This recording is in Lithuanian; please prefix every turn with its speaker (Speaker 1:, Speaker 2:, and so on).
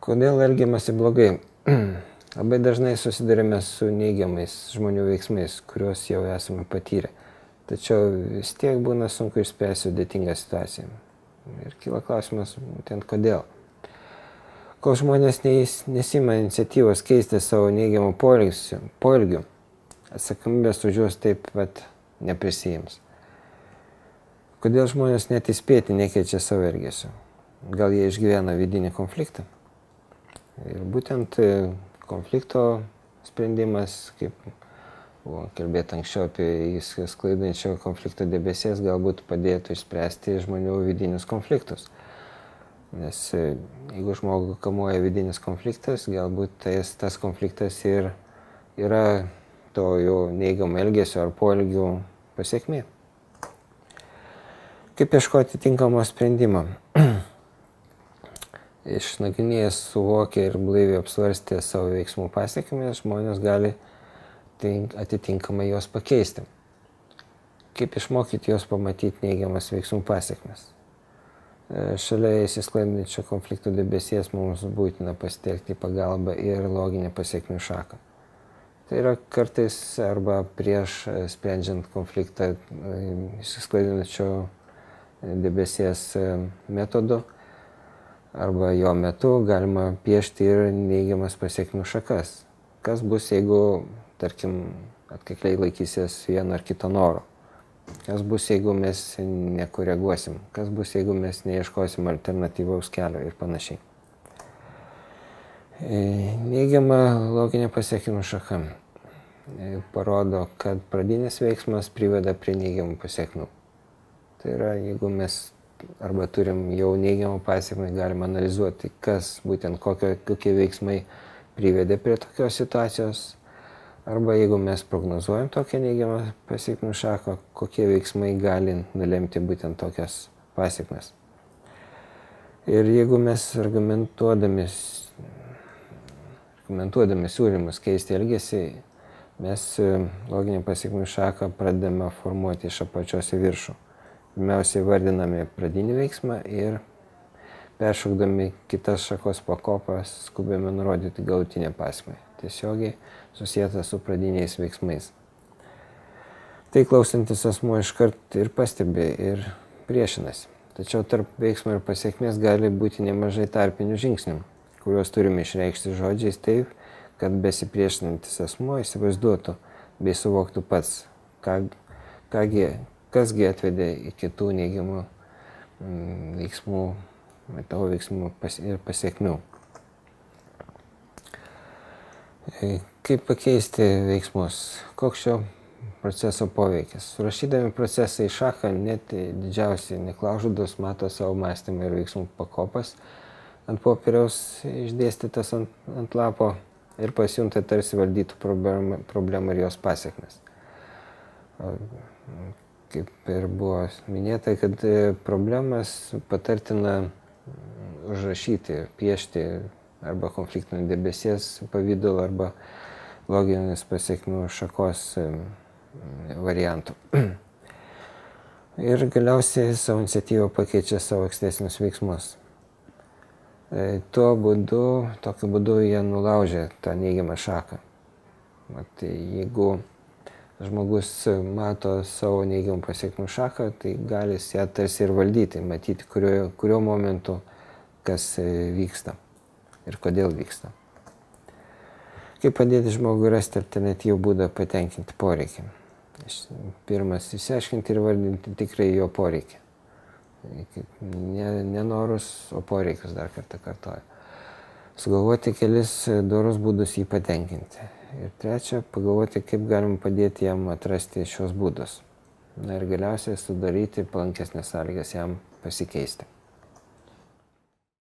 Speaker 1: Kodėl elgiamasi blogai? Labai dažnai susidurime su neigiamais žmonių veiksmais, kuriuos jau esame patyrę. Tačiau vis tiek būna sunku išspręsti sudėtingą situaciją. Ir kyla klausimas, būtent kodėl. Kol žmonės nesima iniciatyvos keisti savo neigiamų poelgių, atsakomybės už juos taip pat neprisiims. Kodėl žmonės net įspėti nekeičia savo elgesio? Gal jie išgyvena vidinį konfliktą? Ir būtent konflikto sprendimas, kaip buvo kalbėta anksčiau apie sklaidančio konflikto debesies, galbūt padėtų išspręsti žmonių vidinius konfliktus. Nes jeigu žmogų kamuoja vidinis konfliktas, galbūt tas konfliktas ir yra to jo neigiamo elgesio ar poelgių pasekmė. Kaip ieškoti tinkamo sprendimo? Išnagrinėjęs, suvokę ir blaiviai apsvarstę savo veiksmų pasekmės, žmonės gali atitinkamai juos pakeisti. Kaip išmokyti juos pamatyti neigiamas veiksmų pasekmes? Šalia įsisklaidančio konfliktų debesies mums būtina pasitelkti pagalbą ir loginę pasekmių šaką. Tai yra kartais arba prieš sprendžiant konfliktą įsisklaidančio debesies metodu, arba jo metu galima piešti ir neigiamas pasekmių šakas. Kas bus, jeigu, tarkim, atkakliai laikysies vieno ar kito noro? Kas bus, jeigu mes nekoreguosim? Kas bus, jeigu mes neieškosim alternatyvaus kelio ir panašiai? Neigiama loginė pasekmių šaka parodo, kad pradinis veiksmas priveda prie neigiamų pasekmių. Tai yra, jeigu mes arba turim jau neigiamą pasekmę, galime analizuoti, kas būtent kokie veiksmai privedė prie tokios situacijos, arba jeigu mes prognozuojam tokią neigiamą pasekmių šaką, kokie veiksmai gali nulemti būtent tokias pasekmes. Ir jeigu mes argumentuodami siūlymus keisti elgesį, mes loginę pasekmių šaką pradedame formuoti iš apačios į viršų. Pirmiausiai vardiname pradinį veiksmą ir peršokdami kitas šakos pakopas skubame nurodyti galutinę pasekmę, tiesiogiai susijęta su pradiniais veiksmais. Tai klausantis asmuo iškart ir pastebi ir priešinasi. Tačiau tarp veiksmo ir pasekmės gali būti nemažai tarpinių žingsnių, kuriuos turime išreikšti žodžiais taip, kad besipriešinantis asmuo įsivaizduotų bei suvoktų pats, kasgi atvedė į kitų neigiamų veiksmų, tavo veiksmų ir pasekmių. Kaip pakeisti veiksmus? Koks šio proceso poveikis? Surašydami procesą į šaką, net didžiausiai neklaužados mato savo mąstymą ir veiksmų pakopas ant popieriaus išdėstytas ant lapo ir pasijunta tarsi valdytų problemą ir jos pasekmes. Kaip ir buvo minėta, kad problemas patartina užrašyti, piešti arba konfliktinio debesies pavidalu arba loginės pasekmių šakos variantų. Ir galiausiai savo iniciatyvą pakeičia savo ankstesnius veiksmus. Tokiu būdu jie nulaužia tą neigiamą šaką. Tai jeigu žmogus mato savo neigiamų pasekmių šaką, tai gali ją tarsi ir valdyti, matyti, kuriuo momentu kas vyksta ir kodėl vyksta. Kaip padėti žmogui rasti alternatyvų būdą patenkinti poreikį? Pirmas, išsiaiškinti ir vardinti tikrai jo poreikį. Ne norus, o poreikius, dar kartą kartoju. Sugalvoti kelis dorus būdus jį patenkinti. Ir trečia, pagalvoti, kaip galima padėti jam atrasti šios būdus. Ir galiausiai sudaryti palankesnės sąlygas jam pasikeisti.